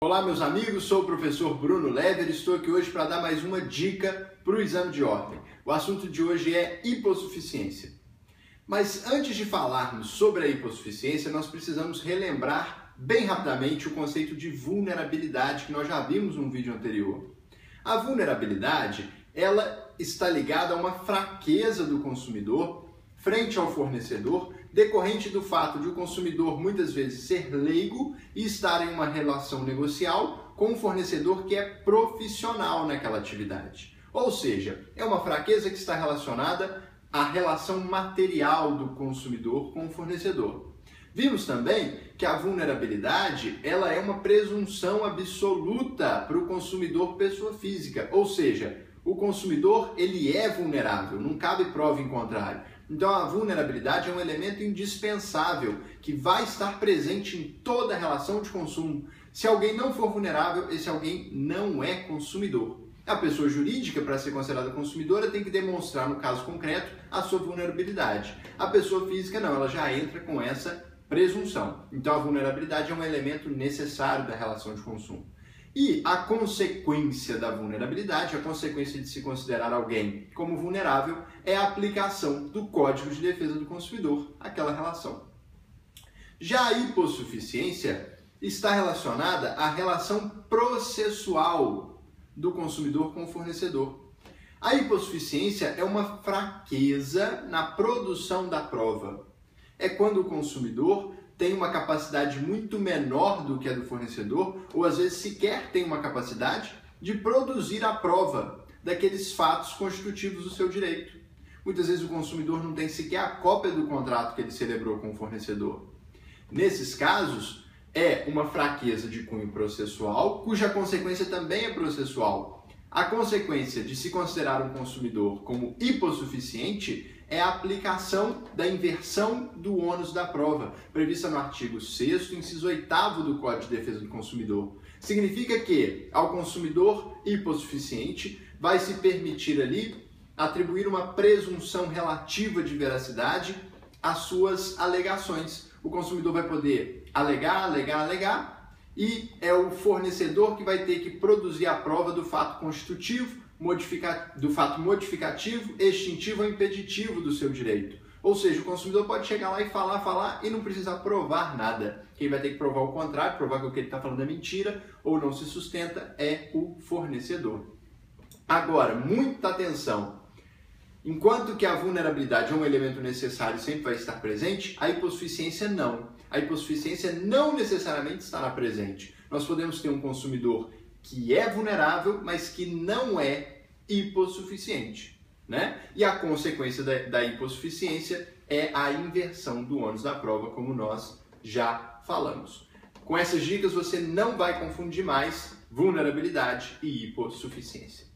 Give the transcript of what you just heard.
Olá meus amigos, sou o professor Bruno Lever e estou aqui hoje para dar mais uma dica para o exame de ordem. O assunto de hoje é hipossuficiência. Mas antes de falarmos sobre a hipossuficiência, nós precisamos relembrar bem rapidamente o conceito de vulnerabilidade que nós já vimos num vídeo anterior. A vulnerabilidade, ela está ligada a uma fraqueza do consumidor frente ao fornecedor, decorrente do fato de o consumidor muitas vezes ser leigo e estar em uma relação negocial com um fornecedor que é profissional naquela atividade. Ou seja, é uma fraqueza que está relacionada à relação material do consumidor com o fornecedor. Vimos também que a vulnerabilidade ela é uma presunção absoluta para o consumidor pessoa física, ou seja, o consumidor ele é vulnerável, não cabe prova em contrário. Então a vulnerabilidade é um elemento indispensável que vai estar presente em toda relação de consumo. Se alguém não for vulnerável, esse alguém não é consumidor. A pessoa jurídica, para ser considerada consumidora, tem que demonstrar, no caso concreto, a sua vulnerabilidade. A pessoa física não, ela já entra com essa presunção. Então a vulnerabilidade é um elemento necessário da relação de consumo. E a consequência da vulnerabilidade, a consequência de se considerar alguém como vulnerável, é a aplicação do Código de Defesa do Consumidor àquela relação. Já a hipossuficiência está relacionada à relação processual do consumidor com o fornecedor. A hipossuficiência é uma fraqueza na produção da prova. É quando o consumidor tem uma capacidade muito menor do que a do fornecedor, ou às vezes sequer tem uma capacidade de produzir a prova daqueles fatos constitutivos do seu direito. Muitas vezes o consumidor não tem sequer a cópia do contrato que ele celebrou com o fornecedor. Nesses casos, é uma fraqueza de cunho processual, cuja consequência também é processual. A consequência de se considerar um consumidor como hipossuficiente é a aplicação da inversão do ônus da prova, prevista no artigo 6º, inciso 8º do Código de Defesa do Consumidor. Significa que, ao consumidor hipossuficiente, vai se permitir ali atribuir uma presunção relativa de veracidade às suas alegações. O consumidor vai poder alegar, e é o fornecedor que vai ter que produzir a prova do fato constitutivo, do fato modificativo, extintivo ou impeditivo do seu direito. Ou seja, o consumidor pode chegar lá e falar e não precisar provar nada. Quem vai ter que provar o contrário, provar que o que ele está falando é mentira ou não se sustenta, é o fornecedor. Agora, muita atenção! Enquanto que a vulnerabilidade é um elemento necessário e sempre vai estar presente, a hipossuficiência não. A hipossuficiência não necessariamente estará presente. Nós podemos ter um consumidor que é vulnerável, mas que não é hipossuficiente, né? E a consequência da hipossuficiência é a inversão do ônus da prova, como nós já falamos. Com essas dicas você não vai confundir mais vulnerabilidade e hipossuficiência.